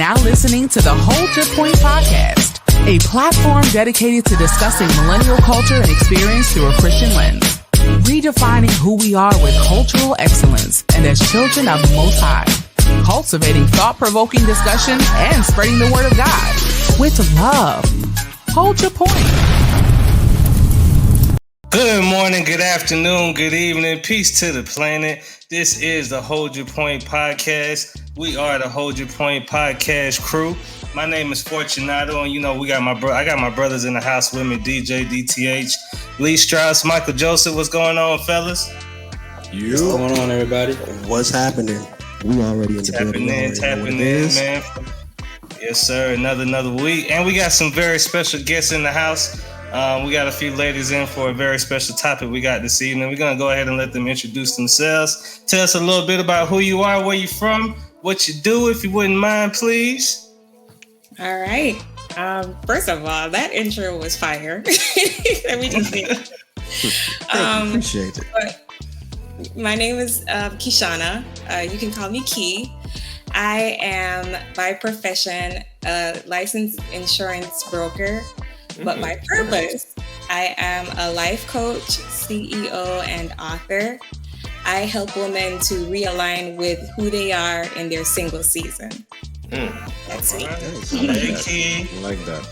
now listening to the Hold Your Point podcast, a platform dedicated to discussing millennial culture and experience through a Christian lens, redefining who we are with cultural excellence and as children of the Most High, cultivating thought-provoking discussion and spreading the word of God with love. Hold your point. Good morning, good afternoon, good evening. Peace to the planet. This is the Hold Your Point podcast. We are the Hold Your Point podcast crew. My name is Fortunato, and we got I got my brothers in the house with me, DJ, DTH, Lee Strauss, Michael Joseph. What's going on, fellas? What's going on, everybody? What's happening? We already in the building. Tapping in, man. Yes, sir. Another week, and we got some very special guests in the house. We got a few ladies in for a very special topic we got this evening. We're going to go ahead and let them introduce themselves. Tell us a little bit about who you are, where you're from, what you do, if you wouldn't mind, please. All right. First of all, that intro was fire. Let me just say appreciate it. My name is Kishana. You can call me Key. I am by profession a licensed insurance broker. But my purpose, I am a life coach, CEO, and author. I help women to realign with who they are in their single season. That's me. Hey, I like that.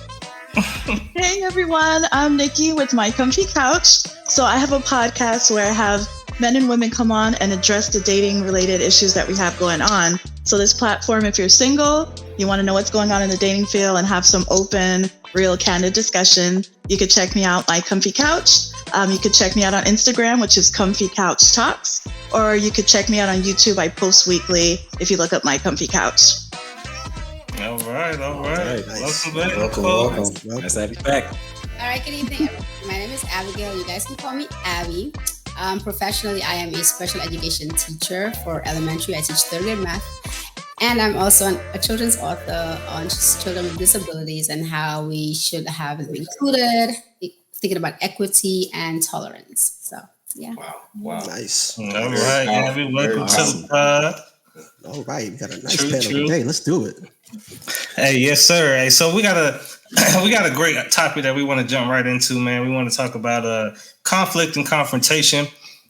Hey everyone, I'm Nikki with My Comfy Couch. So I have a podcast where I have men and women come on and address the dating related issues that we have going on. So this platform, if you're single, you want to know what's going on in the dating field and have some open, real candid discussion, you could check me out, My Comfy Couch. You could check me out on Instagram, which is Comfy Couch Talks, or you could check me out on YouTube. I post weekly if you look up My Comfy Couch. All right. Nice. Welcome. Nice to have you back. All right, good evening, everyone. My name is Abigail. You guys can call me Abby. Professionally, I am a special education teacher for elementary. I teach third grade math. And I'm also a children's author on children with disabilities and how we should have them included, thinking about equity and tolerance. So, yeah. Wow. Nice. All right, Abby, welcome to the pod. All right, we got a nice panel today. Let's do it. Hey, yes, sir. Hey, so we got a great topic that we want to jump right into, man. We want to talk about conflict and confrontation.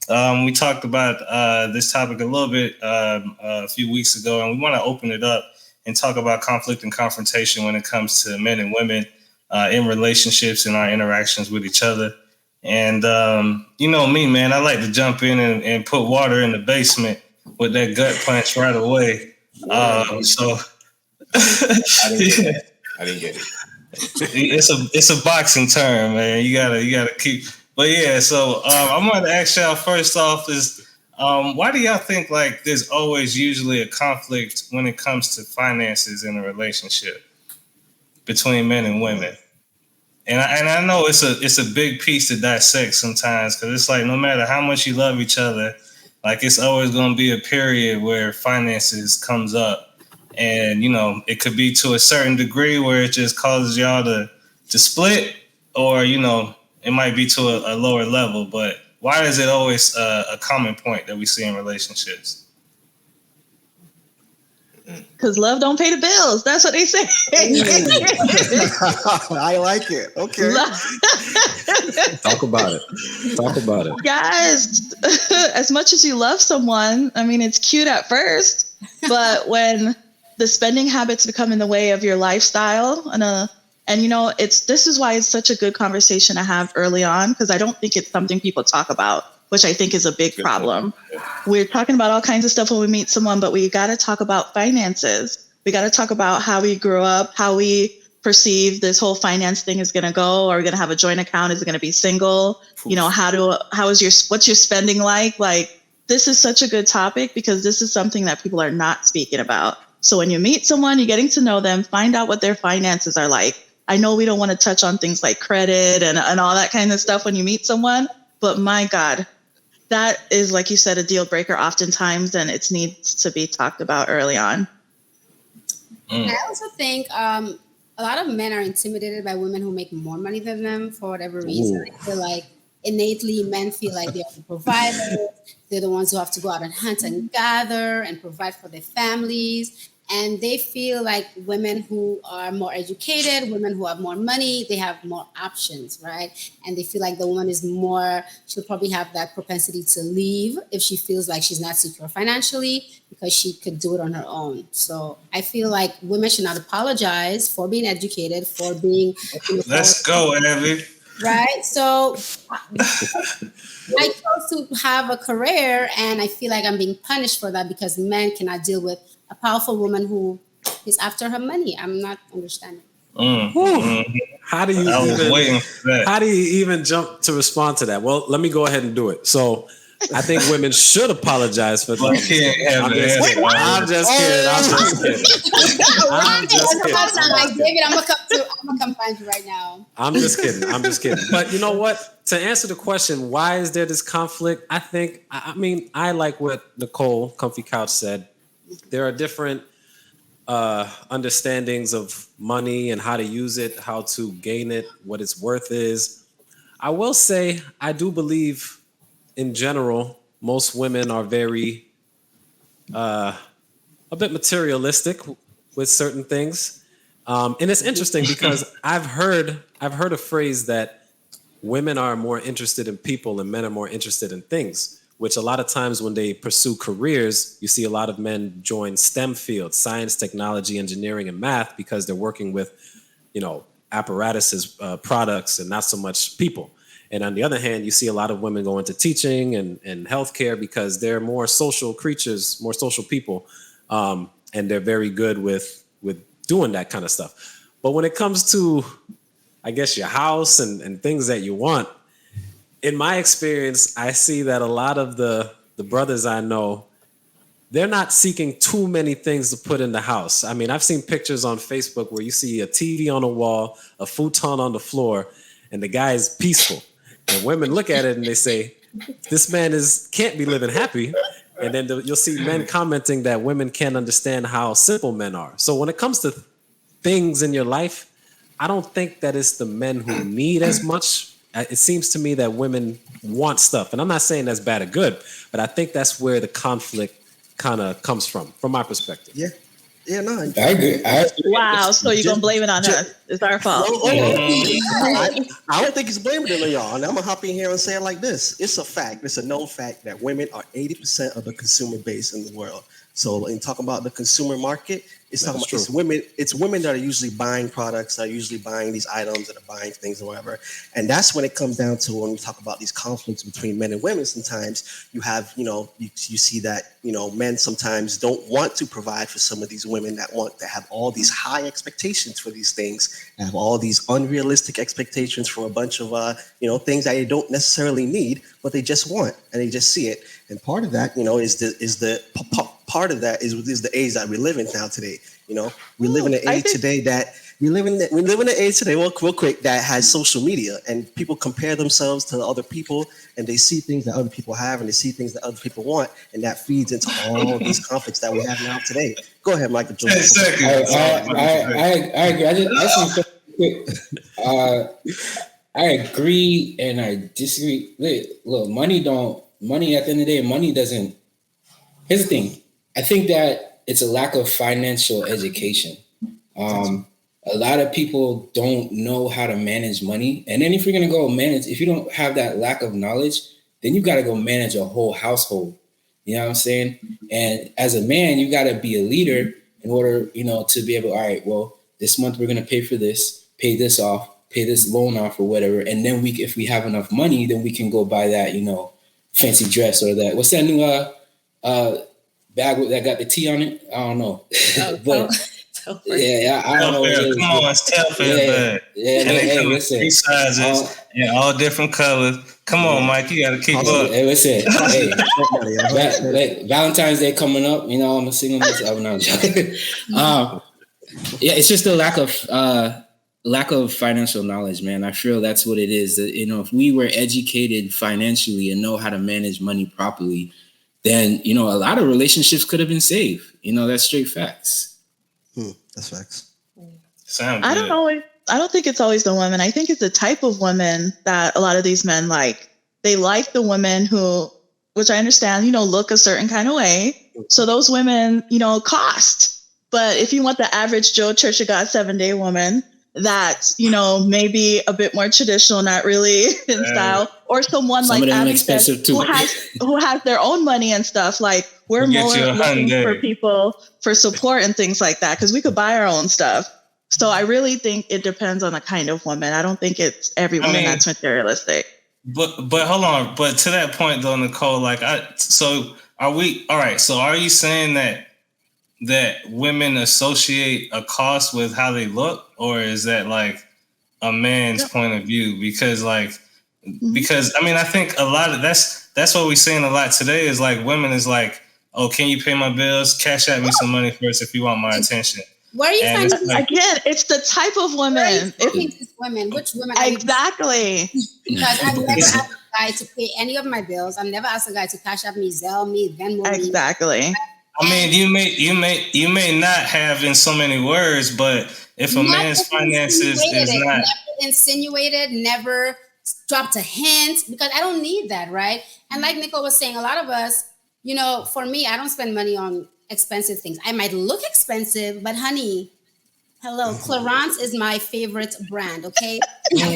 We talked about this topic a little bit a few weeks ago, and we want to open it up and talk about conflict and confrontation when it comes to men and women in relationships and our interactions with each other. And you know me, man, I like to jump in and put water in the basement with that gut punch right away. So I didn't get it. It's a boxing term, man. You gotta keep. But yeah, so I wanted to ask y'all first off is why do y'all think like there's always usually a conflict when it comes to finances in a relationship between men and women? And I know it's a big piece to dissect sometimes because it's like no matter how much you love each other, like it's always going to be a period where finances comes up, and it could be to a certain degree where it just causes y'all to split, or it might be to a lower level. But why is it always a common point that we see in relationships? Because love don't pay the bills. That's what they say. I like it. Okay. Talk about it. Guys, as much as you love someone, I mean, it's cute at first, but when the spending habits become in the way of your lifestyle, this is why it's such a good conversation to have early on, because I don't think it's something people talk about, which I think is a big problem. We're talking about all kinds of stuff when we meet someone, but we got to talk about finances. We got to talk about how we grew up, how we perceive this whole finance thing is going to go. Are we going to have a joint account? Is it going to be single? What's your spending like? Like, this is such a good topic because this is something that people are not speaking about. So when you meet someone, you're getting to know them, find out what their finances are like. I know we don't want to touch on things like credit and all that kind of stuff when you meet someone, but my God, that is, like you said, a deal breaker oftentimes, and it needs to be talked about early on. I also think a lot of men are intimidated by women who make more money than them for whatever reason. I feel like innately men feel like they're the providers. They're the ones who have to go out and hunt and gather and provide for their families. And they feel like women who are more educated, women who have more money, they have more options, right? And they feel like the woman is more, she'll probably have that propensity to leave if she feels like she's not secure financially because she could do it on her own. So I feel like women should not apologize for being educated, for being... Let's go, Abby. Right? So I chose to have a career, and I feel like I'm being punished for that because men cannot deal with a powerful woman who is after her money. I'm not understanding. How do you even jump to respond to that? Well, let me go ahead and do it. So I think women should apologize for that. I'm just kidding. David, I'm gonna come find you right now. I'm just kidding. But you know what? To answer the question, why is there this conflict? I mean, I like what Nicole Comfy Couch said. There are different understandings of money and how to use it, how to gain it, what its worth is. I will say, I do believe in general, most women are very, a bit materialistic with certain things. And it's interesting because I've heard a phrase that women are more interested in people and men are more interested in things, which a lot of times when they pursue careers, you see a lot of men join STEM fields, science, technology, engineering, and math, because they're working with, apparatuses, products, and not so much people. And on the other hand, you see a lot of women go into teaching and healthcare because they're more social creatures, more social people, and they're very good with doing that kind of stuff. But when it comes to, I guess, your house and things that you want, in my experience, I see that a lot of the brothers I know, they're not seeking too many things to put in the house. I mean, I've seen pictures on Facebook where you see a TV on the wall, a futon on the floor, and the guy is peaceful. And women look at it and they say, this man can't be living happy. And then you'll see men commenting that women can't understand how simple men are. So when it comes to things in your life, I don't think that it's the men who need as much. It seems to me that women want stuff. And I'm not saying that's bad or good, but I think that's where the conflict kind of comes from my perspective. Yeah. Yeah, no. I agree. Wow, so you're going to blame it on us. It's our fault. I don't think it's blaming it on y'all. And I'm going to hop in here and say it like this. It's a fact. It's a known fact that women are 80% of the consumer base in the world. So in talking about the consumer market, it's talking about it's women that are usually buying products, that are usually buying these items, that are buying things or whatever. And that's when it comes down to when we talk about these conflicts between men and women. Sometimes you have, you see that, men sometimes don't want to provide for some of these women that have all these high expectations for these things, and have all these unrealistic expectations for a bunch of, things that they don't necessarily need, but they just want, and they just see it. And part of that, part of that is the age that we live in now today. We live in an age today that real quick, that has social media, and people compare themselves to other people, and they see things that other people have, and they see things that other people want, and that feeds into all these conflicts that we have now today. Go ahead, Michael. I agree. I agree and I disagree. Look, money at the end of the day, money doesn't. Here's the thing. I think that it's a lack of financial education. A lot of people don't know how to manage money. And then if you're going to go manage, if you don't have that lack of knowledge, then you got to go manage a whole household. You know what I'm saying? And as a man, you got to be a leader in order, to be able, all right, well, this month we're going to pay for this, pay this off, pay this loan off or whatever. And then if we have enough money, then we can go buy that, fancy dress or that. What's that new bag that got the T on it? I don't know. But yeah, I don't know. Come on, it's Telfair. Yeah, hey, listen. 3 sizes and all different colors. Come on, Mike, you got to keep up. Hey, listen. Valentine's Day coming up. I'm a single man. I'm not joking. It's just a lack of financial knowledge, man. I feel that's what it is. If we were educated financially and know how to manage money properly, then, a lot of relationships could have been saved. That's straight facts. That's facts. I don't think it's always the women. I think it's the type of women that a lot of these men like. They like the women who, which I understand, look a certain kind of way. So those women, cost. But if you want the average Joe Church of God 7-day woman, that's, maybe a bit more traditional, not really in style, or someone Some like of them Abby expensive said, too. who has their own money and stuff. Like, we're Get more you a looking Hyundai. for people for support and things like that, because we could buy our own stuff. So I really think it depends on the kind of woman. I don't think it's every woman that's materialistic. But hold on. But to that point though, Nicole, like so are we all right, so are you saying that women associate a cost with how they look, or is that like a man's point of view? Because I mean, I think a lot of that's what we're saying a lot today is like women is like, oh, can you pay my bills? Cash out me some money first if you want my attention. Where are you finding again? It's the type of women. Women, which women? Exactly. Because I've never asked a guy to pay any of my bills. I've never asked a guy to cash out me, Zelle me, Venmo me. Exactly. I mean, you may not have in so many words, but if a man's finances is not never insinuated, never dropped a hint, because I don't need that, right? And like Nicole was saying, a lot of us, for me, I don't spend money on expensive things. I might look expensive, but honey, hello, Clarence is my favorite brand, okay? I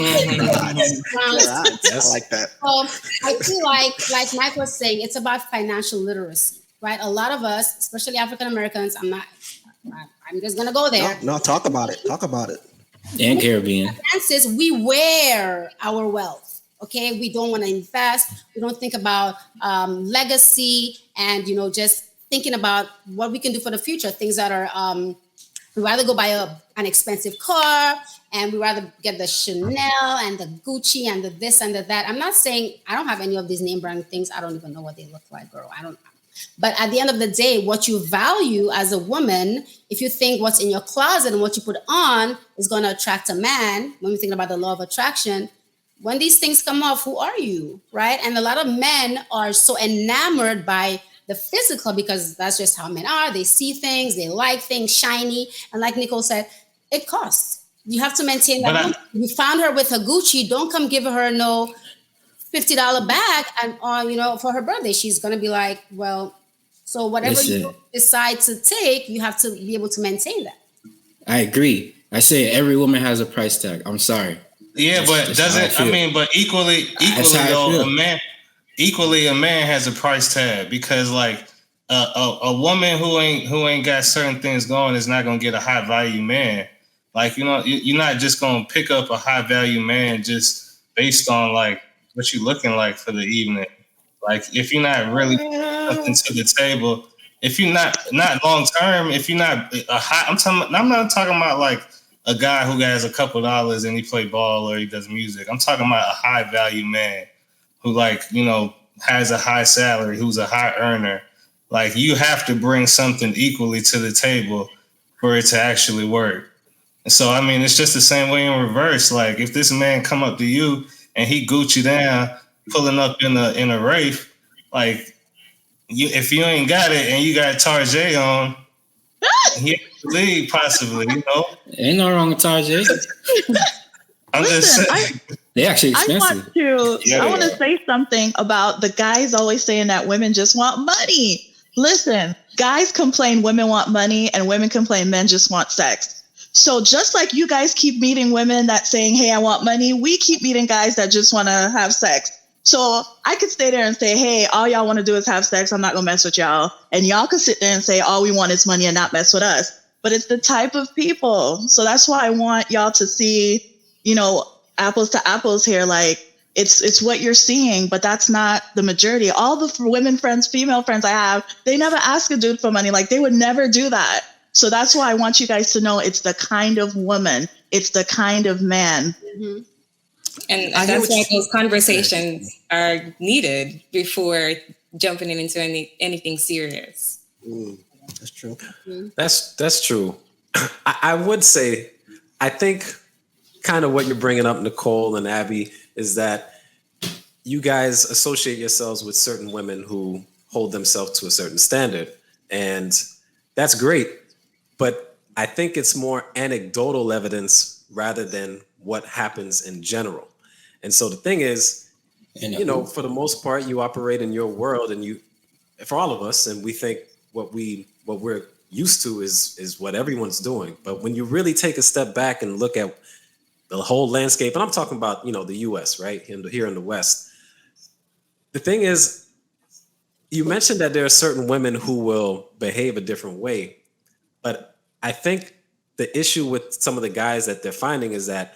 like that. So I feel like Mike was saying, it's about financial literacy, right? A lot of us, especially African Americans, I'm just gonna go there. No, talk about it. And Caribbean. Francis, we wear our wealth. Okay, we don't want to invest. We don't think about legacy and just thinking about what we can do for the future. Things that are we rather go buy an expensive car, and we rather get the Chanel and the Gucci and the this and the that. I'm not saying I don't have any of these name brand things. I don't even know what they look like, girl. I don't. But at the end of the day, what you value as a woman, if you think what's in your closet and what you put on is going to attract a man, when we think about the law of attraction, when these things come off, who are you, right? And a lot of men are so enamored by the physical because that's just how men are. They see things, they like things shiny. And like Nicole said, it costs. You have to maintain that. You found her with a Gucci, don't come give her no $50 bag and for her birthday. She's gonna be like, well, so whatever you decide to take, you have to be able to maintain that. I agree. I say every woman has a price tag. I'm sorry. Yeah, but doesn't I mean, but equally though, a man has a price tag, because like a woman who ain't got certain things going is not gonna get a high value man. Like, you're not just gonna pick up a high value man just based on like what you looking like for the evening. Like, if you're not really something to the table, if you're not long term, if you're not a high, I'm not talking about like a guy who has a couple dollars and he play ball or he does music. I'm talking about a high value man who has a high salary, who's a high earner. Like, you have to bring something equally to the table for it to actually work. And so, I mean, it's just the same way in reverse. Like, if this man come up to you and he Gucci down, pulling up in a Wraith, like, if you ain't got it and you got Tarjay on, he has to leave possibly, Ain't no wrong with Tarjay. I'm just saying. They're actually expensive. I want to say something about the guys always saying that women just want money. Listen, guys complain women want money and women complain men just want sex. So just like you guys keep meeting women that saying, hey, I want money, we keep meeting guys that just want to have sex. So I could stay there and say, hey, all y'all want to do is have sex. I'm not going to mess with y'all. And y'all could sit there and say, all we want is money and not mess with us. But it's the type of people. So that's why I want y'all to see, apples to apples here. Like, it's what you're seeing, but that's not the majority. All the women friends, female friends I have, they never ask a dude for money. Like, they would never do that. So that's why I want you guys to know it's the kind of woman, it's the kind of man. Mm-hmm. And that's why those conversations are needed before jumping into anything serious. That's true. Mm-hmm. That's true. I would say, I think kind of what you're bringing up, Nicole and Abby, is that you guys associate yourselves with certain women who hold themselves to a certain standard. And that's great. But I think it's more anecdotal evidence rather than what happens in general. And so the thing is, for the most part, you operate in your world, and for all of us, and we think what we're used to is what everyone's doing. But when you really take a step back and look at the whole landscape, and I'm talking about, the US, right? Here in the West. The thing is, you mentioned that there are certain women who will behave a different way, but I think the issue with some of the guys that they're finding is that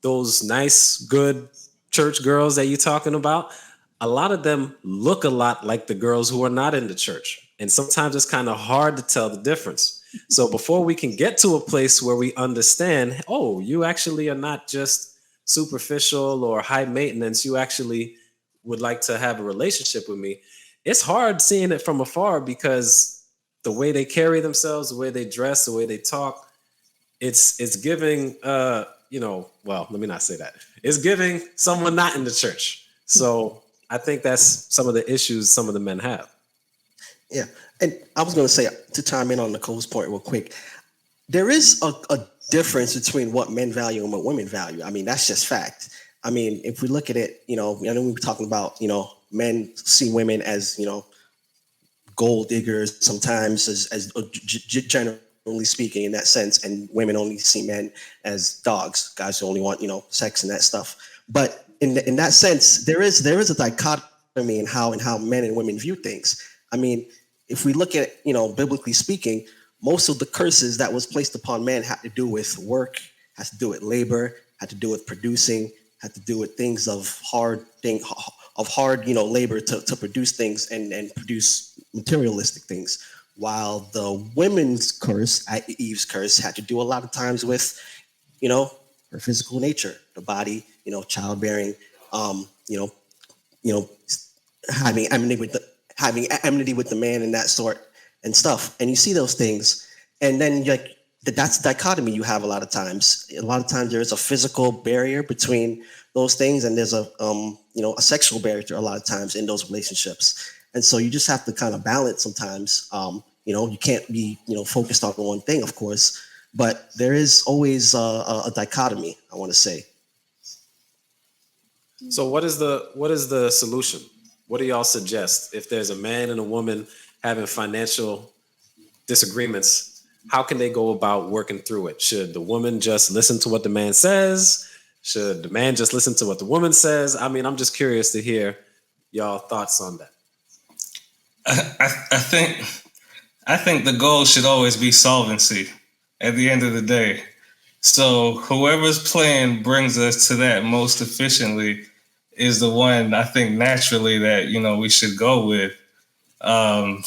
those nice, good church girls that you're talking about, a lot of them look a lot like the girls who are not in the church. And sometimes it's kind of hard to tell the difference. So before we can get to a place where we understand, oh, you actually are not just superficial or high maintenance, you actually would like to have a relationship with me. It's hard seeing it from afar because the way they carry themselves, the way they dress, the way they talk, it's giving, well, let me not say that. It's giving someone not in the church. So I think that's some of the issues some of the men have. Yeah. And I was going to say, to chime in on Nicole's point real quick, there is a difference between what men value and what women value. I mean, that's just fact. I mean, if we look at it, I know we were talking about, men see women as, gold diggers sometimes, as generally speaking in that sense, and women only see men as dogs, guys who only want, sex and that stuff. But in that sense, there is a dichotomy in how men and women view things. I mean, if we look at, biblically speaking, most of the curses that was placed upon men had to do with work, has to do with labor, had to do with producing, had to do with things of hard, labor to produce things and produce materialistic things. While the women's curse, Eve's curse, had to do a lot of times with, her physical nature, the body, childbearing, having enmity with the man and that sort and stuff. And you see those things, and then that's the dichotomy you have a lot of times. A lot of times there is a physical barrier between those things, and there's a sexual barrier a lot of times in those relationships. And so you just have to kind of balance sometimes. You can't be, focused on one thing, of course, but there is always a dichotomy, I want to say. So what is the solution? What do y'all suggest if there's a man and a woman having financial disagreements? How can they go about working through it? Should the woman just listen to what the man says? Should the man just listen to what the woman says? I mean, I'm just curious to hear y'all thoughts on that. I think the goal should always be solvency at the end of the day. So whoever's plan brings us to that most efficiently is the one I think naturally that, we should go with. I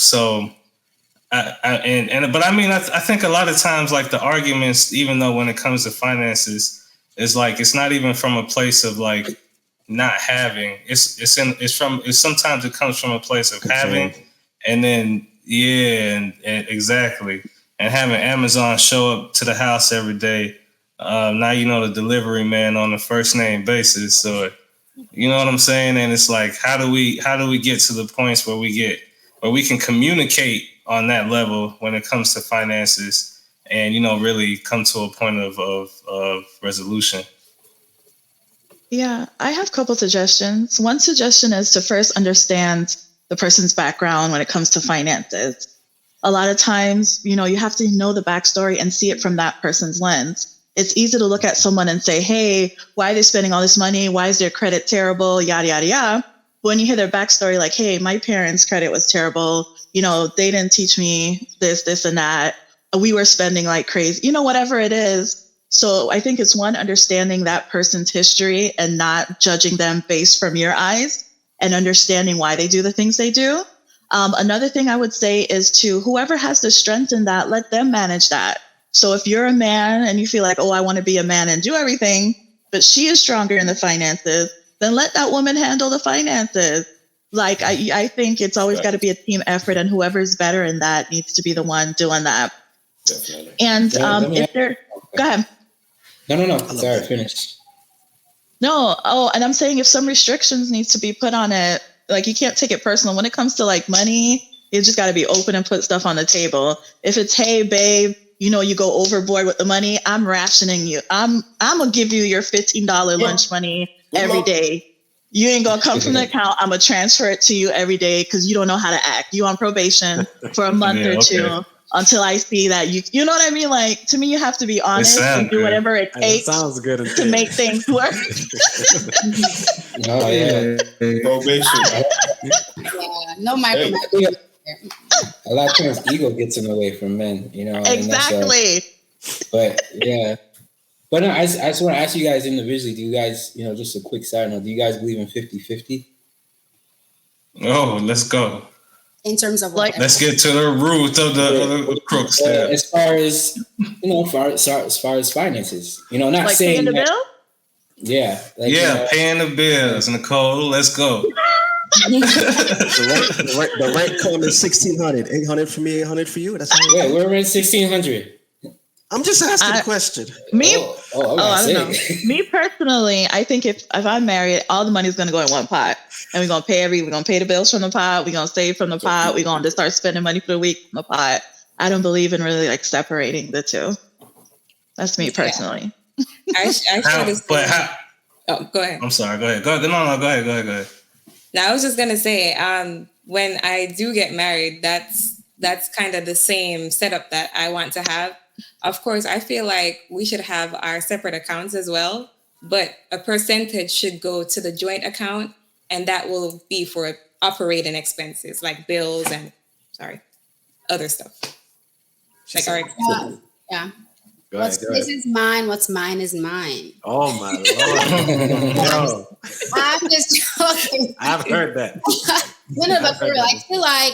think a lot of times, like, the arguments, even though when it comes to finances, is like, it's not even from a place of like not having. Sometimes it comes from a place of having, and then and exactly, and having Amazon show up to the house every day. Now the delivery man on a first name basis. So you know what I'm saying? And it's like, how do we get to the points where we can communicate on that level when it comes to finances, and really come to a point of resolution? Yeah, I have a couple suggestions. One suggestion is to first understand the person's background when it comes to finances. A lot of times, you have to know the backstory and see it from that person's lens. It's easy to look at someone and say, hey, why are they spending all this money? Why is their credit terrible? Yada, yada, yada. When you hear their backstory, like, hey, my parents' credit was terrible. They didn't teach me this, and that. We were spending like crazy, whatever it is. So I think it's one, understanding that person's history and not judging them based from your eyes, and understanding why they do the things they do. Another thing I would say is to whoever has the strength in that, let them manage that. So if you're a man and you feel like, oh, I want to be a man and do everything, but she is stronger in the finances, then let that woman handle the finances. Like, I think it's always got to be a team effort, and whoever's better in that needs to be the one doing that. Definitely. And go ahead. No. Sorry, finish. No. Oh, and I'm saying if some restrictions needs to be put on it, like, you can't take it personal. When it comes to like money, you just got to be open and put stuff on the table. If it's, hey, babe, you go overboard with the money, I'm rationing you. I'm going to give you your $15 lunch money every day. You ain't going to come from the account. I'm going to transfer it to you every day because you don't know how to act. You on probation for a month or two. until I see that you know what I mean? Like, to me, you have to be honest and do whatever it takes sounds good to make things work. Oh yeah, probation. Yeah, no micromanaging. A lot of times ego gets in the way from men, you know. Exactly. But yeah. But no, I just want to ask you guys individually, do you guys, you know, just a quick side note, do you guys believe in 50-50? Oh, let's go. In terms of like, let's get to the root of the crooks there. As far as, you know, as far as finances, you know, not like saying paying the that, bill? Yeah. Like, yeah, you know, paying the bills, Nicole. Let's go. The rent coming $1,600, $800 for me, $800 for you. That's how wait, we're in 1,600. I'm just asking a question. Me? I don't know. Me personally, I think if I'm married, all the money's gonna go in one pot, and we're gonna pay the bills from the pot. We're gonna save from the pot. We're gonna just start spending money for the week from the pot. I don't believe in really like separating the two. That's me personally. I share this. Oh, go ahead. I'm sorry. Go ahead. Go ahead. No, go ahead. Now I was just gonna say, when I do get married, that's kind of the same setup that I want to have. Of course, I feel like we should have our separate accounts as well, but a percentage should go to the joint account, and that will be for operating expenses like bills and other stuff. Like our yeah. What's is mine, what's mine is mine. Oh my Lord. No. I'm just joking. I've heard that. No, but for real, I feel like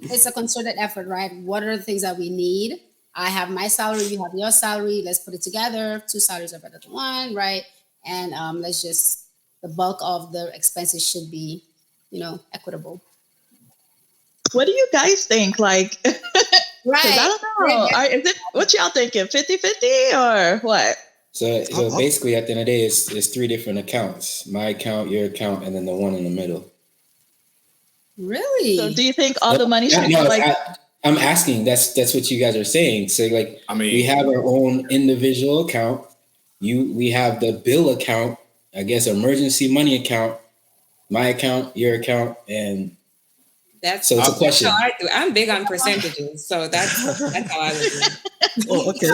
it's a concerted effort, right? What are the things that we need? I have my salary, you have your salary. Let's put it together. 2 salaries are better than 1, right? And the bulk of the expenses should be, equitable. What do you guys think? Like, right? I don't know. Is it what y'all thinking? 50-50 or what? So basically, at the end of the day, it's 3 different accounts: my account, your account, and then the one in the middle. Really? So do you think all the money should be like? I'm asking. That's what you guys are saying. So like, we have our own individual account. We have the bill account. I guess emergency money account. My account, your account, and that's so it's a question. That's how I do. I'm big on percentages, so that's how I would do it. Oh, okay.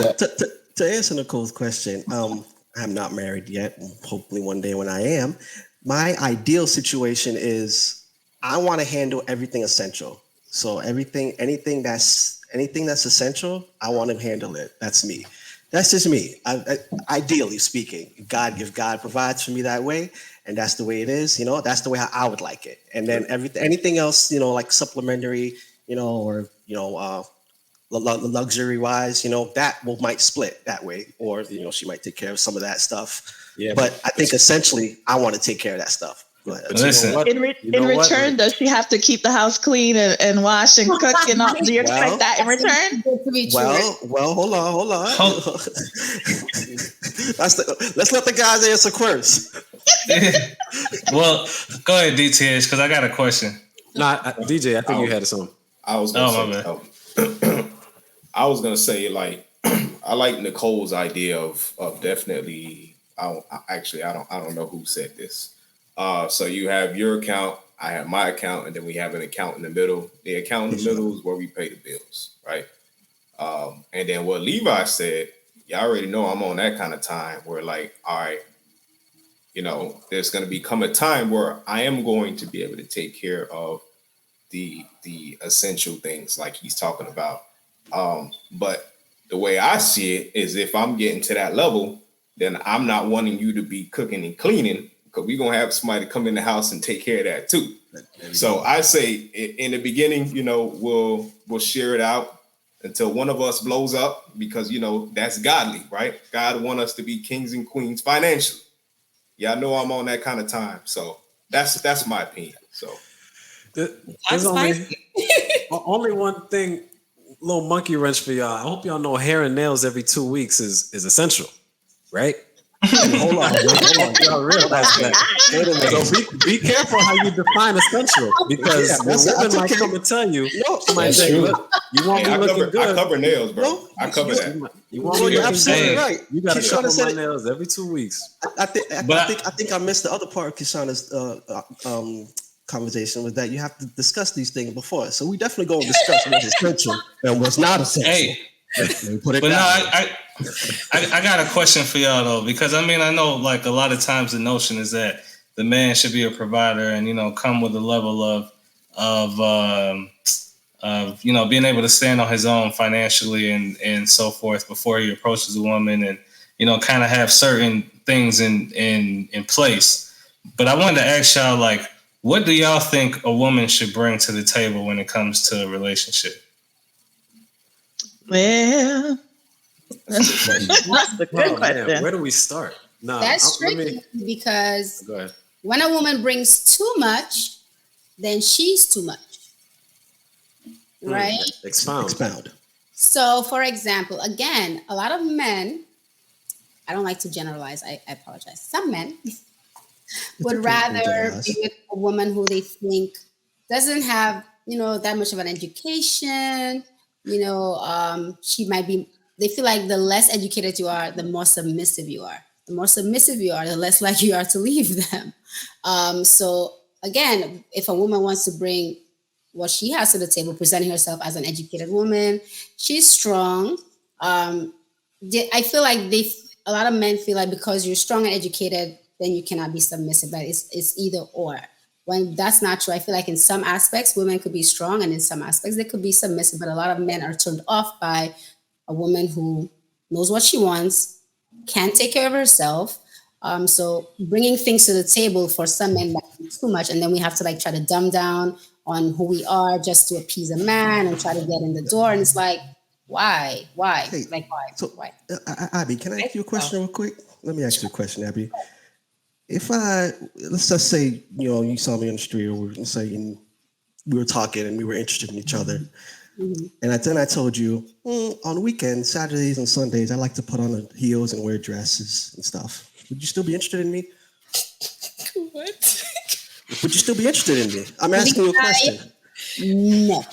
To answer Nicole's question, I'm not married yet. Hopefully one day when I am, my ideal situation is I want to handle everything essential. So anything that's essential, I want to handle it. That's me. That's just me. Ideally speaking, if God provides for me that way, and that's the way it is, that's the way I would like it. And then anything else, like supplementary, or luxury wise, that might split that way, or she might take care of some of that stuff. Yeah. But I think essentially, I want to take care of that stuff. Go ahead. Listen. In return, does she have to keep the house clean and wash and cook and all? Do you expect that in return? Well, hold on. Let's let the guys answer first. Well, go ahead, DTH, because I got a question. DJ, I think you had something. I was gonna say, like, I like Nicole's idea of definitely. I don't know who said this. So you have your account, I have my account, and then we have an account in the middle. The account in the middle is where we pay the bills, right? And then what Levi said, y'all already know I'm on that kind of time where, like, all right, there's going to become a time where I am going to be able to take care of the essential things like he's talking about. But the way I see it is if I'm getting to that level, then I'm not wanting you to be cooking and cleaning, because we're going to have somebody come in the house and take care of that too. So I say in the beginning, we'll share it out until one of us blows up, because, that's godly, right? God wants us to be kings and queens financially. Yeah, I know I'm on that kind of time. So that's my opinion. So there's only one thing, little monkey wrench for y'all. I hope y'all know hair and nails every 2 weeks is essential, right? Hold on. Y'all realize that. So be careful how you define essential, because women might come and tell you. She might say, "Look, you want me looking good." I cover nails, bro. I cover that. You want me looking good? Right. You got to cover my nails every 2 weeks. I think I missed the other part of Kishana's conversation was that you have to discuss these things before. So we definitely going to discuss what's essential and what's not essential. Hey, put it but down. no, I got a question for y'all though, because I mean I know like a lot of times the notion is that the man should be a provider and come with a level of being able to stand on his own financially and so forth before he approaches a woman and kind of have certain things in place. But I wanted to ask y'all, like, what do y'all think a woman should bring to the table when it comes to a relationship? Well, that's a good question. Man, where do we start? No, That's tricky because Go ahead. when a woman brings too much, then she's too much, right? Expound. So, for example, again, a lot of men, I don't like to generalize, I apologize. Some men would rather be with a woman who they think doesn't have, that much of an education. She might be, they feel like the less educated you are, the more submissive you are. The more submissive you are, the less likely you are to leave them. So again, if a woman wants to bring what she has to the table, presenting herself as an educated woman, she's strong. I feel like a lot of men feel like because you're strong and educated, then you cannot be submissive. But it's either or. When that's not true, I feel like in some aspects, women could be strong, and in some aspects, they could be submissive. But a lot of men are turned off by a woman who knows what she wants, can take care of herself. So bringing things to the table for some men might be too much, and then we have to try to dumb down on who we are just to appease a man and try to get in the door. And it's like, why? Hey, why? So, why? Abby, can I ask you a question real quick? Let me ask you a question, Abby. Let's just say, you saw me on the street, or we were talking and we were interested in each other. Mm-hmm. And then I told you, on weekends, Saturdays and Sundays, I like to put on heels and wear dresses and stuff. Would you still be interested in me? What? Would you still be interested in me? I'm asking you a question. No.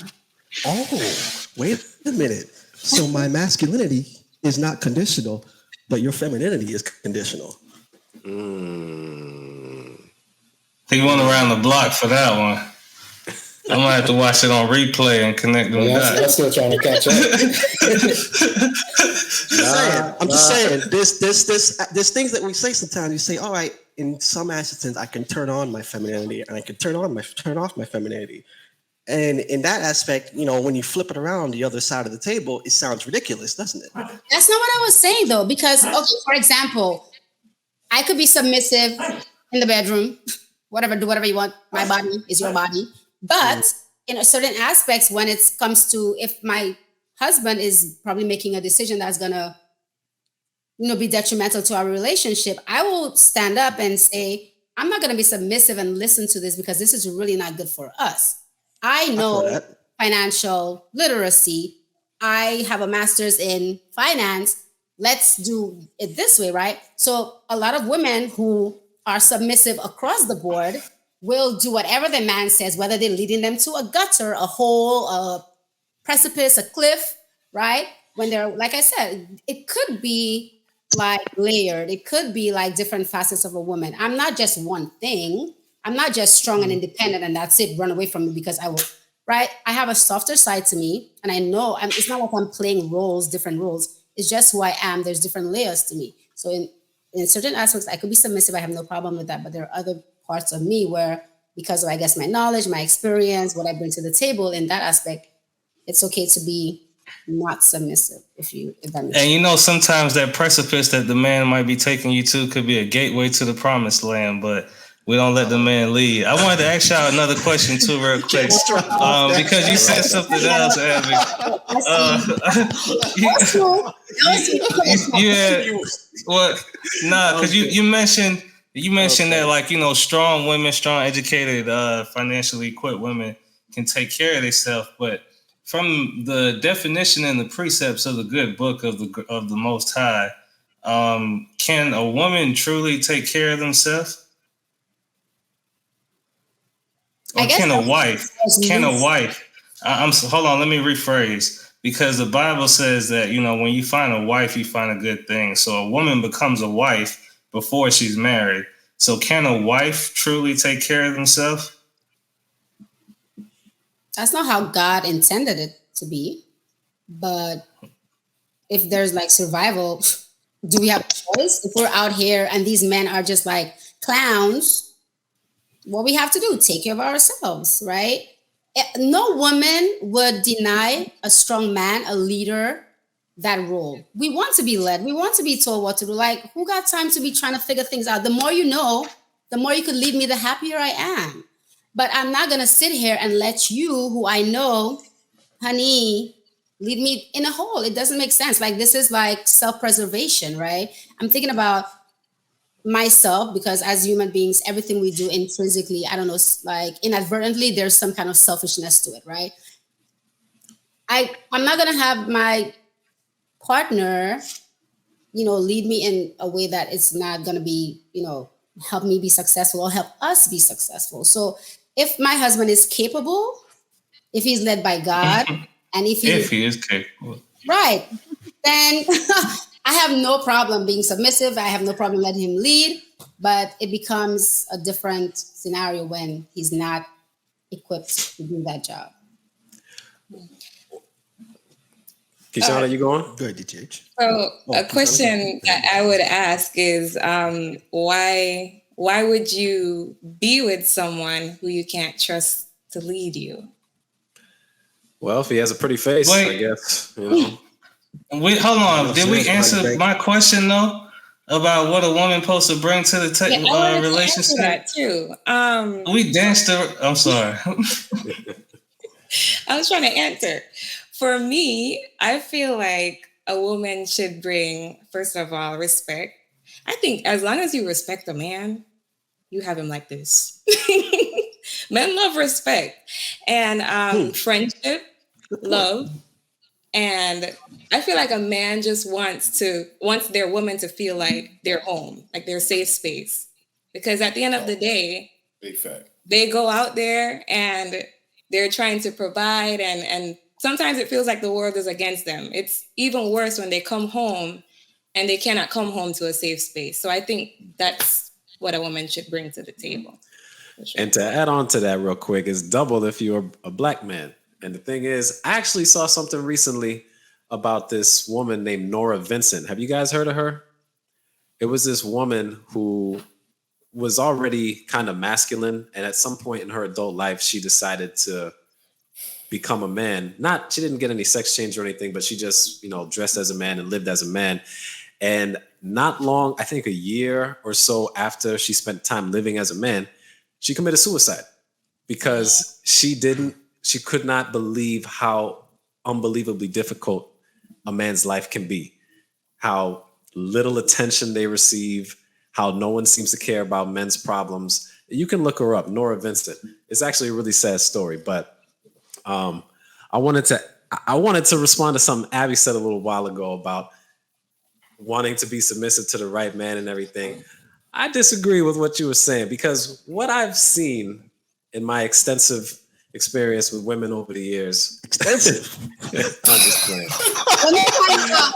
Oh, wait a minute. So my masculinity is not conditional, but your femininity is conditional. He went around the block for that one. I'm gonna have to watch it on replay and connect them dots. I'm still trying to catch up. I'm just saying. There's things that we say sometimes. You say, all right, in some instances, I can turn on my femininity and I can turn off my femininity. And in that aspect, when you flip it around the other side of the table, it sounds ridiculous, doesn't it? That's not what I was saying, though, because, okay, for example, I could be submissive in the bedroom, do whatever you want. My body is your body. But in certain aspects, when it comes to if my husband is probably making a decision that's going to, be detrimental to our relationship, I will stand up and say, I'm not going to be submissive and listen to this because this is really not good for us. I know financial literacy. I have a master's in finance. Let's do it this way, right? So a lot of women who are submissive across the board will do whatever the man says, whether they're leading them to a gutter, a hole, a precipice, a cliff, right? When they're, like I said, it could be layered. It could be different facets of a woman. I'm not just one thing. I'm not just strong and independent and that's it, run away from me because I will, right? I have a softer side to me and I know it's not like I'm playing different roles. It's just who I am. There's different layers to me. So in certain aspects, I could be submissive. I have no problem with that. But there are other parts of me where, because of, I guess, my knowledge, my experience, what I bring to the table in that aspect, it's okay to be not submissive if that makes sense. And sometimes that precipice that the man might be taking you to could be a gateway to the promised land, but we don't let the man lead. I wanted to ask y'all another question too, real quick, because you said something else, Abby. Because you mentioned that strong women, strong, educated, financially equipped women can take care of themselves, but from the definition and the precepts of the good book of the Most High, can a woman truly take care of themselves? Or can a wife? Hold on, let me rephrase. Because the Bible says that, when you find a wife, you find a good thing. So a woman becomes a wife before she's married. So can a wife truly take care of themselves? That's not how God intended it to be. But if there's like survival, do we have a choice? If we're out here and these men are just like clowns, what we have to do, take care of ourselves, right? No woman would deny a strong man, a leader, that role. We want to be led. We want to be told what to do. Like, who got time to be trying to figure things out? The more you know, the more you could lead me, the happier I am. But I'm not going to sit here and let you, who I know, honey, lead me in a hole. It doesn't make sense. Like, this is like self-preservation, right? I'm thinking about myself, because as human beings, everything we do intrinsically, I don't know, like inadvertently, there's some kind of selfishness to it, right? I'm not going to have my partner, lead me in a way that it's not going to be, help me be successful or help us be successful. So if my husband is capable, if he's led by God, and if he is capable, right, then I have no problem being submissive. I have no problem letting him lead, but it becomes a different scenario when he's not equipped to do that job. Kishana, are you going? Good, DTH. So a question that I would ask is, why would you be with someone who you can't trust to lead you? Well, if he has a pretty face, I guess. Wait, hold on. Did we answer my question though about what a woman supposed to bring to the relationship? That too. We danced. I'm sorry. I was trying to answer. For me, I feel like a woman should bring, first of all, respect. I think as long as you respect a man, you have him like this. Men love respect and friendship, love. And I feel like a man just wants their woman to feel like they're home, like their safe space. Because at the end of the day, big fact, they go out there and they're trying to provide, and sometimes it feels like the world is against them. It's even worse when they come home and they cannot come home to a safe space. So I think that's what a woman should bring to the table. Sure. And to add on to that real quick, it's double if you're a black man. And the thing is, I actually saw something recently about this woman named Nora Vincent. Have you guys heard of her? It was this woman who was already kind of masculine. And at some point in her adult life, she decided to become a man. She didn't get any sex change or anything, but she just, dressed as a man and lived as a man. And not long, I think a year or so after she spent time living as a man, she committed suicide because she could not believe how unbelievably difficult a man's life can be, how little attention they receive, how no one seems to care about men's problems. You can look her up, Nora Vincent. It's actually a really sad story, but I wanted to respond to something Abby said a little while ago about wanting to be submissive to the right man and everything. I disagree with what you were saying, because what I've seen in my extensive experience with women over the years. Extensive? I'm just playing.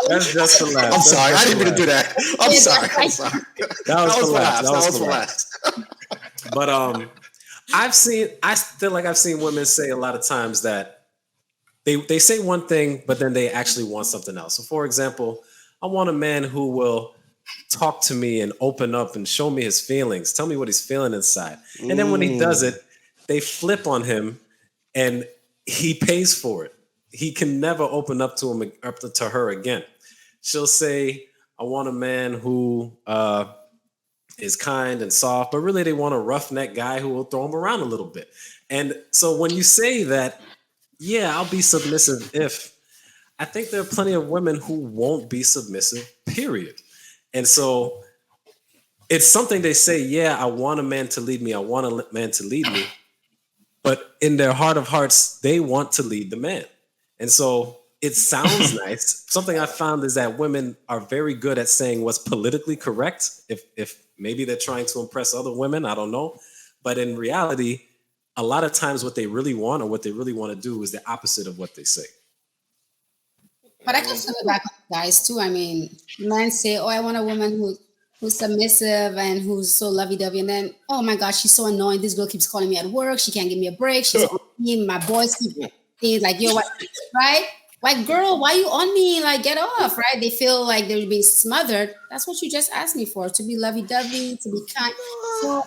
That's just the last. I'm sorry. I didn't mean to do that. I'm sorry. That was the last. But I feel like I've seen women say a lot of times that they say one thing, but then they actually want something else. So for example, I want a man who will talk to me and open up and show me his feelings, tell me what he's feeling inside. And then when he does it, they flip on him and he pays for it. He can never open up to her again. She'll say, I want a man who is kind and soft, but really they want a roughneck guy who will throw him around a little bit. And so when you say that, yeah, I'll be submissive I think there are plenty of women who won't be submissive, period. And so it's something they say, yeah, I want a man to lead me. I want a man to lead me. But in their heart of hearts, they want to lead the man. And so it sounds nice. Something I found is that women are very good at saying what's politically correct. If maybe they're trying to impress other women, I don't know. But in reality, a lot of times what they really want or what they really want to do is the opposite of what they say. But I can flip it back on guys too. I mean, men say, oh, I want a woman who's submissive and who's so lovey-dovey. And then, oh my gosh, she's so annoying. This girl keeps calling me at work. She can't give me a break. She's me, my boys keep saying like, yo, what, right? Like, girl, why you on me? Like, get off, right? They feel like they're being smothered. That's what you just asked me for, to be lovey-dovey, to be kind. So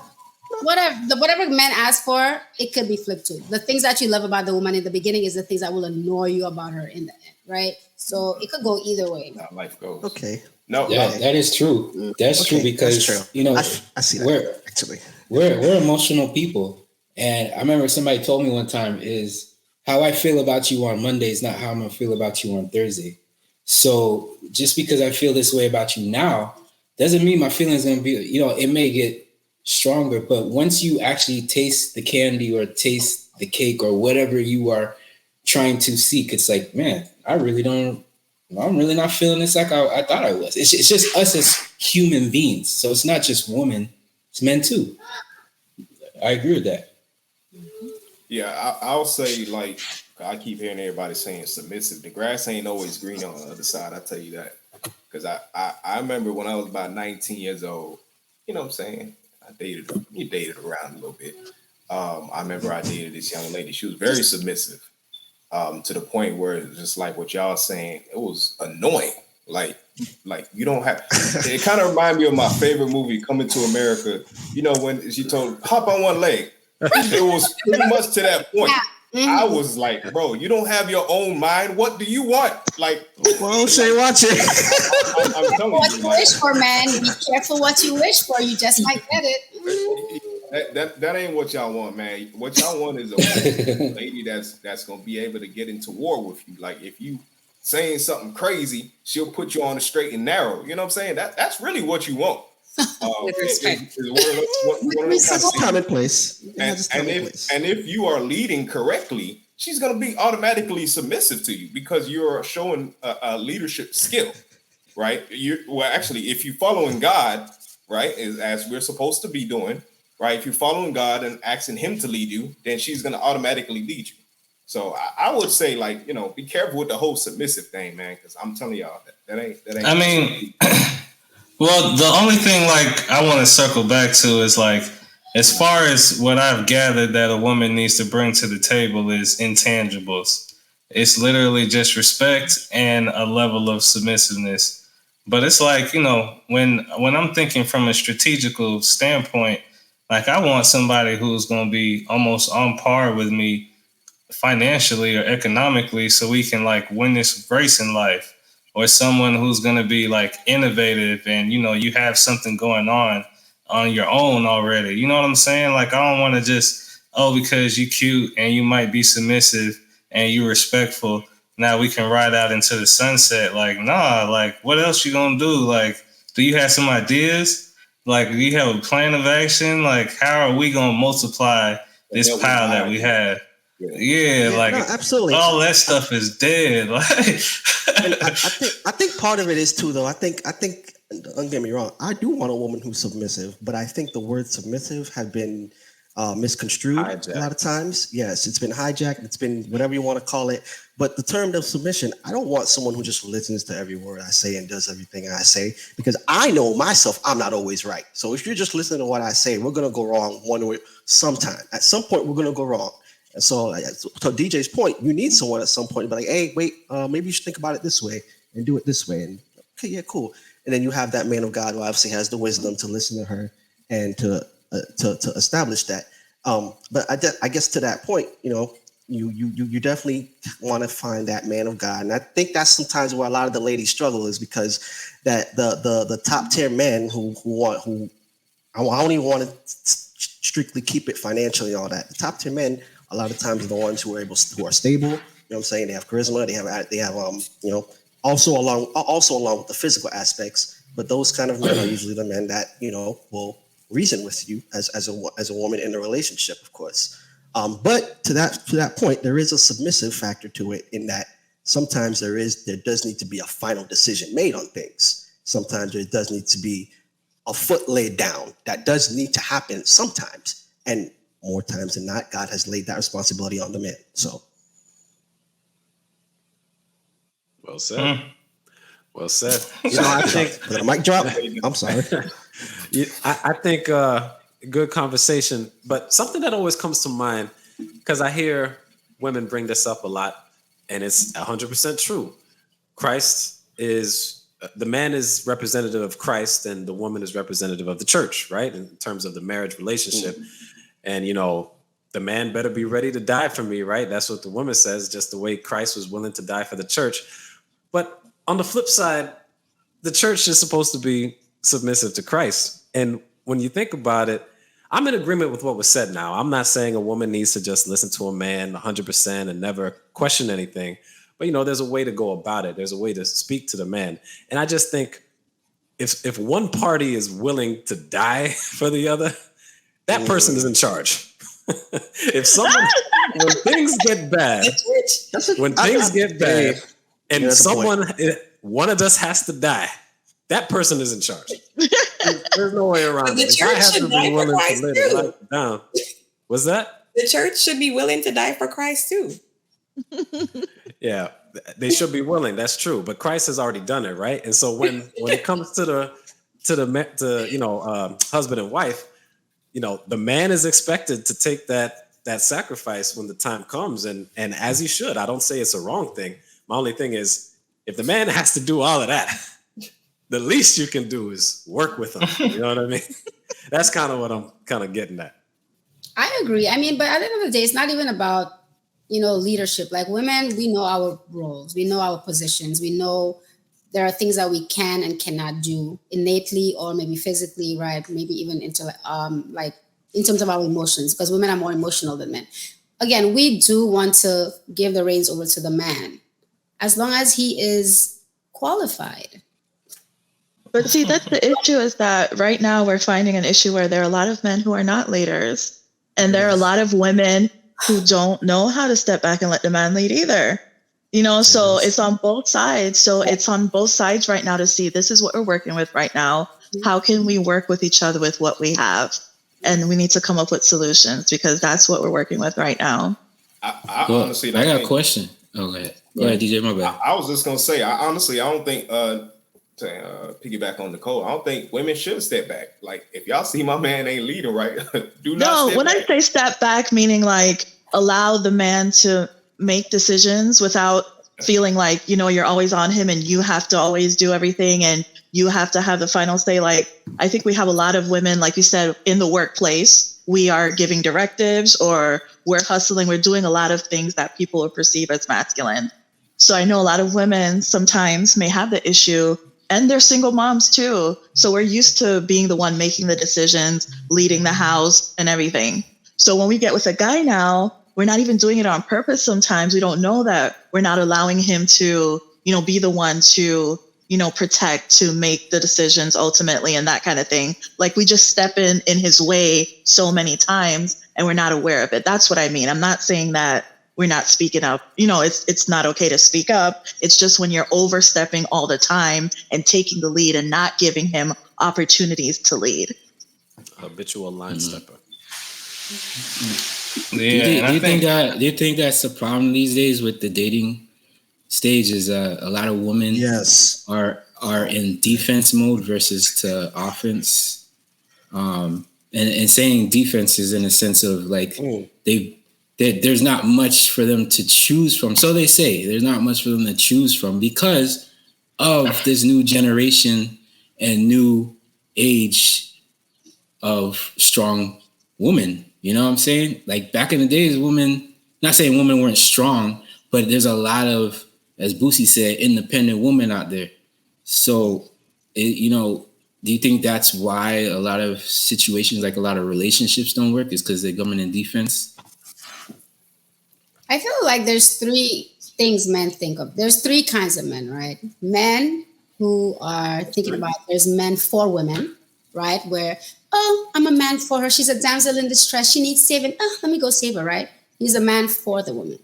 whatever men ask for, it could be flipped too. The things that you love about the woman in the beginning is the things that will annoy you about her in the end, right? So it could go either way. How life goes. Okay. No, that is true. That's true because that's true. you know I see that actually. We're emotional people, and I remember somebody told me one time is how I feel about you on Monday is not how I'm gonna feel about you on Thursday. So just because I feel this way about you now doesn't mean my feelings gonna be, you know, it may get stronger, but once you actually taste the candy or taste the cake or whatever you are trying to seek, it's like, man, I'm really not feeling this like I thought I was. It's just us as human beings. So it's not just women, it's men too. I agree with that. Yeah, I'll say, like, I keep hearing everybody saying submissive. The grass ain't always green on the other side. I tell you that, because I remember when I was about 19 years old. You know what I'm saying? You dated around a little bit. I remember I dated this young lady. She was very submissive, to the point where it's just like what y'all saying. It was annoying. Like you don't have. It kind of reminded me of my favorite movie, Coming to America. You know, when she told hop on one leg. It was pretty much to that point. I was like, bro, you don't have your own mind. What do you want? Like, well, say watch it. I'm telling what you, you wish for, man. Be careful what you wish for. You just might get it. That ain't what y'all want, man. What y'all want is a lady that's gonna be able to get into war with you. Like, if you saying something crazy, she'll put you on the straight and narrow. You know what I'm saying? That's really what you want. With respect. It's commonplace. And if you are leading correctly, she's going to be automatically submissive to you because you're showing a leadership skill, right? Actually, if you're following God, right, as we're supposed to be doing, right? If you're following God and asking Him to lead you, then she's going to automatically lead you. So I would say, like, you know, be careful with the whole submissive thing, man, because I'm telling y'all that ain't. I mean. Well, the only thing, like, I want to circle back to is, like, as far as what I've gathered that a woman needs to bring to the table is intangibles. It's literally just respect and a level of submissiveness. But it's like, you know, when I'm thinking from a strategical standpoint, like, I want somebody who's going to be almost on par with me financially or economically so we can, like, win this race in life. Or someone who's going to be, like, innovative and, you know, you have something going on your own already. You know what I'm saying? Like, I don't want to just, because you cute and you might be submissive and you respectful, now we can ride out into the sunset. Like, nah, like, what else you going to do? Like, do you have some ideas? Like, do you have a plan of action? Like, how are we going to multiply this pile that we have? Yeah, like, no, absolutely. All that stuff is dead. Like, and I think part of it is too, though. I think. Don't get me wrong. I do want a woman who's submissive, but I think the word submissive have been misconstrued a lot of times. Yes, it's been hijacked. It's been whatever you want to call it. But the term of submission, I don't want someone who just listens to every word I say and does everything I say, because I know myself, I'm not always right. So if you're just listening to what I say, we're gonna go wrong one way sometime. At some point, we're gonna go wrong. And so, to DJ's point, you need someone at some point to be like, hey, wait, maybe you should think about it this way and do it this way. And okay, yeah, cool. And then you have that man of God who obviously has the wisdom to listen to her and to establish that. But I guess to that point, you know, you definitely want to find that man of God. And I think that's sometimes where a lot of the ladies struggle, is because that the top tier men who I don't even want to strictly keep it financially and all that. The top tier men, a lot of times, are the ones who are stable. You know what I'm saying? They have charisma. They have you know, also along with the physical aspects. But those kind of men are usually the men that, you know, will reason with you as a woman in a relationship, of course. But to that point, there is a submissive factor to it, in that sometimes there does need to be a final decision made on things. Sometimes there does need to be a foot laid down. That does need to happen sometimes, and more times than not, God has laid that responsibility on the men. So, well said. Well said. You know, I think the mic drop. I'm sorry. I think good conversation, but something that always comes to mind, because I hear women bring this up a lot, and it's 100% true. Christ is the man is representative of Christ, and the woman is representative of the church, right? In terms of the marriage relationship. And, the man better be ready to die for me, right? That's what the woman says, just the way Christ was willing to die for the church. But on the flip side, the church is supposed to be submissive to Christ. And when you think about it, I'm in agreement with what was said now. I'm not saying a woman needs to just listen to a man 100% and never question anything. But, there's a way to go about it. There's a way to speak to the man. And I just think if one party is willing to die for the other, that person is in charge. If someone, when things get bad, and one of us has to die, that person is in charge. There's no way around it. The church should die for Christ too. Down. What's that? The church should be willing to die for Christ too. Yeah, they should be willing. That's true. But Christ has already done it, right? And so when it comes to husband and wife, the man is expected to take that sacrifice when the time comes, and as he should. I don't say it's a wrong thing. My only thing is, if the man has to do all of that, the least you can do is work with him. You know what I mean? That's kind of what I'm kind of getting at. I agree. I mean, but at the end of the day, it's not even about, leadership. Like women, we know our roles, we know our positions, we know there are things that we can and cannot do innately or maybe physically, right? Maybe even like in terms of our emotions, because women are more emotional than men. Again, we do want to give the reins over to the man as long as he is qualified. But see, that's the issue, is that right now we're finding an issue where there are a lot of men who are not leaders. And there are a lot of women who don't know how to step back and let the man lead either. So it's on both sides. So it's on both sides right now to see, this is what we're working with right now. How can we work with each other with what we have? And we need to come up with solutions, because that's what we're working with right now. I honestly, I got a question. Oh, go ahead. Go ahead, DJ, my bad. I was just going to say, I don't think, to piggyback on Nicole, I don't think women should step back. Like, if y'all see my man ain't leading right, do not step back. I say step back, meaning like allow the man to make decisions without feeling like, you're always on him and you have to always do everything and you have to have the final say. Like, I think we have a lot of women, like you said, in the workplace, we are giving directives or we're hustling. We're doing a lot of things that people will perceive as masculine. So I know a lot of women sometimes may have the issue, and they're single moms too. So we're used to being the one making the decisions, leading the house and everything. So when we get with a guy now, we're not even doing it on purpose. Sometimes we don't know that we're not allowing him to, be the one to, protect, to make the decisions ultimately and that kind of thing. Like, we just step in his way so many times and we're not aware of it. That's what I mean. I'm not saying that we're not speaking up. It's not okay to speak up. It's just when you're overstepping all the time and taking the lead and not giving him opportunities to lead. Habitual line stepper. Yeah, do you think that's a problem these days with the dating stage? Is a lot of women are in defense mode versus to offense, and saying defense is in a sense of like there's not much for them to choose from. So they say there's not much for them to choose from because of this new generation and new age of strong women. You know what I'm saying? Like back in the days, women, not saying women weren't strong, but there's a lot of, as Boosie said, independent women out there. So, do you think that's why a lot of situations, like a lot of relationships don't work, is because they're going in defense? I feel like there's three things men think of. There's three kinds of men, right? Men who are thinking about, there's men for women, right? Where, oh, I'm a man for her. She's a damsel in distress. She needs saving. Oh, let me go save her, right? He's a man for the woman.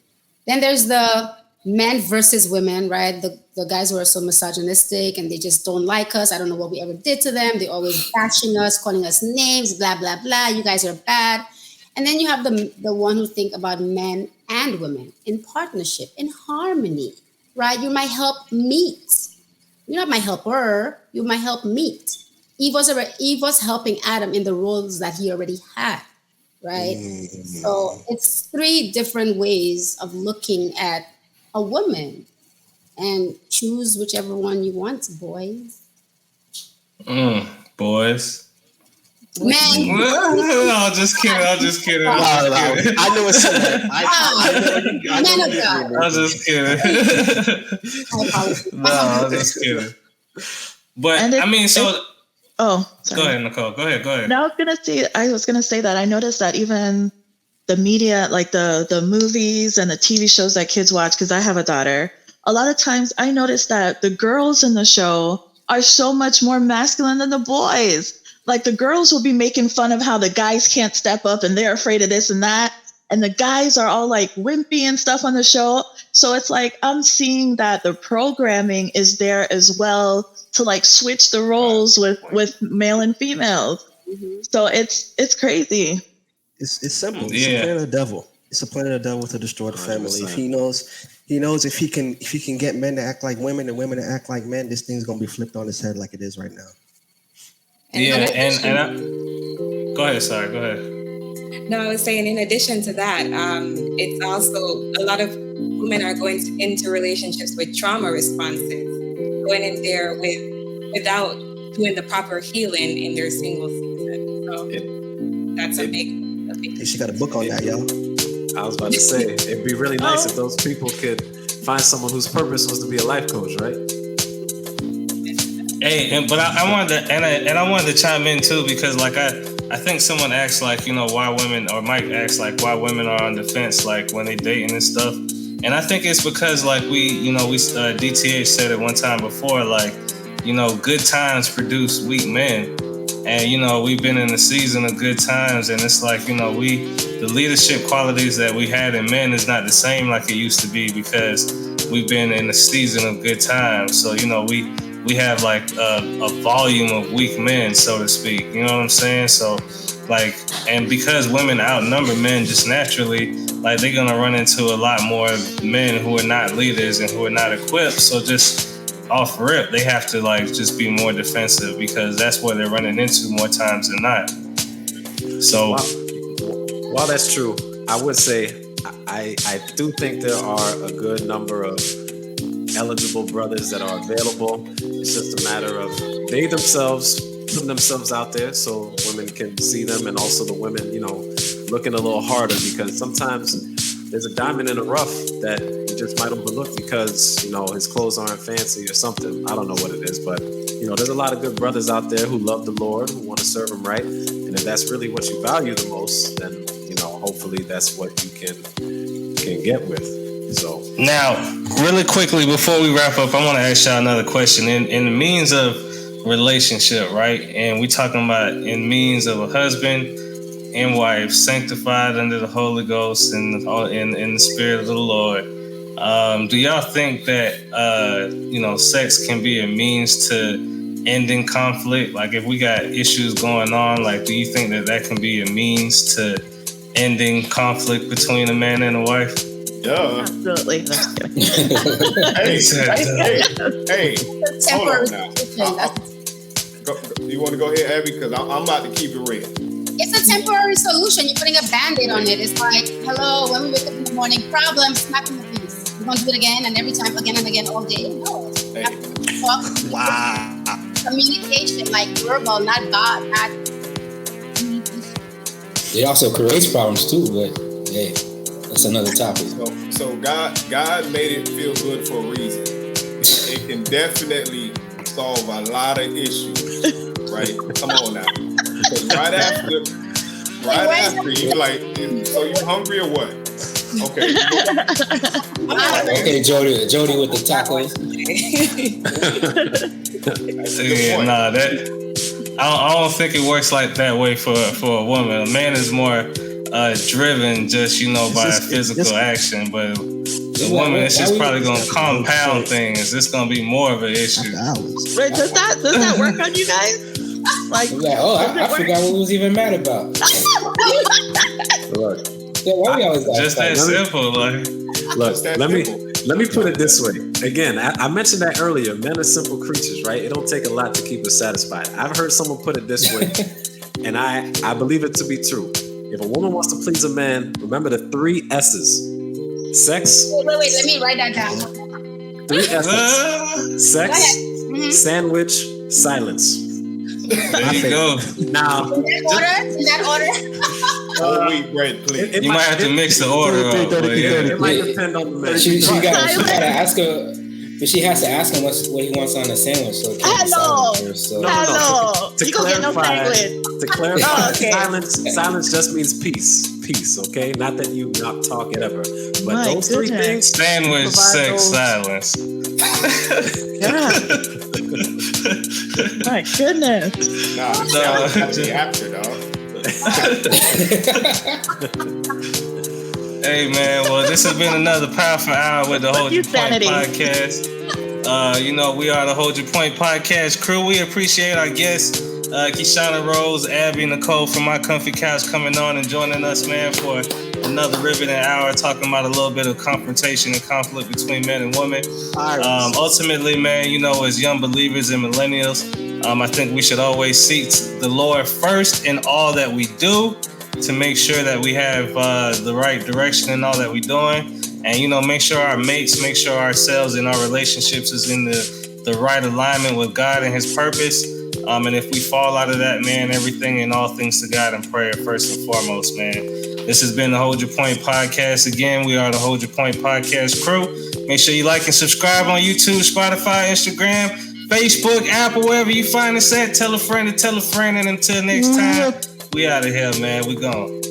Then there's the men versus women, right? The guys who are so misogynistic and they just don't like us. I don't know what we ever did to them. They're always bashing us, calling us names, blah, blah, blah. You guys are bad. And then you have the one who think about men and women in partnership, in harmony, right? You might help meet. You're not my helper. You might help meet. Eve was helping Adam in the roles that he already had. right? So it's 3 different ways of looking at a woman, and choose whichever one you want, boys. Boys. Men. I'm just kidding. I knew it's something. I'm just kidding. No, I'm just kidding. But I mean, so. Oh, sorry. Go ahead, Nicole. Go ahead. No, I was gonna say that I noticed that even the media, like the movies and the TV shows that kids watch, because I have a daughter, a lot of times I notice that the girls in the show are so much more masculine than the boys. Like the girls will be making fun of how the guys can't step up and they're afraid of this and that. And the guys are all like wimpy and stuff on the show. So it's like I'm seeing that the programming is there as well to like switch the roles with male and females. So it's crazy. It's simple. It's a plan of the devil. It's a plan of the devil to destroy the family. If he knows if he can get men to act like women and women to act like men, this thing's gonna be flipped on its head like it is right now. Go ahead. Sorry, go ahead. No, I was saying in addition to that, it's also a lot of women are going into relationships with trauma responses, going in there without doing the proper healing in their single season. So that's a big. Hey, she got a book on that, y'all. I was about to say, it'd be really nice if those people could find someone whose purpose was to be a life coach, right? Hey, but I wanted to, I wanted to chime in too, because like I think someone asked like, why women, or Mike asked like why women are on the fence like when they dating and stuff, and I think it's because like we DTH said it one time before, like good times produce weak men, and we've been in a season of good times, and it's like the leadership qualities that we had in men is not the same like it used to be, because we've been in a season of good times. So we have like a volume of weak men, so to speak. You know what I'm saying? So like, and because women outnumber men just naturally, like they're gonna run into a lot more men who are not leaders and who are not equipped. So just off rip, they have to like just be more defensive, because that's what they're running into more times than not. So while that's true, I would say I do think there are a good number of eligible brothers that are available. It's just a matter of they themselves putting themselves out there so women can see them, and also the women, looking a little harder, because sometimes there's a diamond in the rough that you just might overlook because, his clothes aren't fancy or something. I don't know what it is, but, there's a lot of good brothers out there who love the Lord, who want to serve him right. And if that's really what you value the most, then, hopefully that's what you can get with. So now, really quickly before we wrap up, I want to ask y'all another question. In the means of relationship, right? And we talking about in means of a husband and wife, sanctified under the Holy Ghost and in the Spirit of the Lord. Do y'all think that sex can be a means to ending conflict? Like if we got issues going on, like do you think that can be a means to ending conflict between a man and a wife? Duh. Absolutely. Hey, hold on now. You want to go ahead, Abby? Because I'm about to keep it real. It's a temporary solution. You're putting a Band-Aid on it. It's like, hello, when we wake up in the morning, problem, smack in the face. We're going to do it again and every time, again and again, all day. No. Hey. Wow. Communication, like verbal, not God, not... It also creates problems too, but hey, that's another topic. So God made it feel good for a reason. It can definitely solve a lot of issues, right? Come on now. Because right after you like, so you hungry or what? Okay. Okay, Jody with the tacos. I don't think it works like that way for a woman. A man is more driven just by physical action, but the woman, it's just probably gonna compound things. It's gonna be more of an issue. Right? Does that work on you guys? I forgot what we was even mad about. Just that simple, like. Look, let me put it this way. Again, I mentioned that earlier. Men are simple creatures, right? It don't take a lot to keep us satisfied. I've heard someone put it this way, and I believe it to be true. If a woman wants to please a man, remember the 3 S's. Sex. Wait, let me write that down. 3 S's. Sex, sandwich, silence. There you go. Now, In that order? Whole wheat bread, please. You might have to mix the order up. But yeah. It might depend on the man. She gotta ask her, but she has to ask him what he wants on the sandwich. So it can't be silent first, so. Hello. To You gonna get no clarify, sandwich. to clarify, Oh, okay. silence just means peace. Peace, okay? Not that you not talk ever. But My those 3 goodness. things. Sandwich, provide sex, those- silence. Yeah. My goodness. Nah, the sound has to be after, dog. Hey man, well this has been another powerful hour with the Hold Your Point Sanity. podcast. We are the Hold Your Point podcast crew. We appreciate our guests, Kishana Rose, Abby, Nicole from My Comfy Couch coming on and joining us, man, for another riveting hour talking about a little bit of confrontation and conflict between men and women. Ultimately, man, as young believers and millennials, I think we should always seek the Lord first in all that we do to make sure that we have the right direction in all that we're doing. And, make sure our mates, make sure ourselves and our relationships is in the right alignment with God and his purpose. And if we fall out of that, man, everything and all things to God in prayer first and foremost, man. This has been the Hold Your Point podcast. Again, we are the Hold Your Point podcast crew. Make sure you like and subscribe on YouTube, Spotify, Instagram, Facebook, Apple, wherever you find us at. Tell a friend to tell a friend. And until next time, we out of here, man. We gone.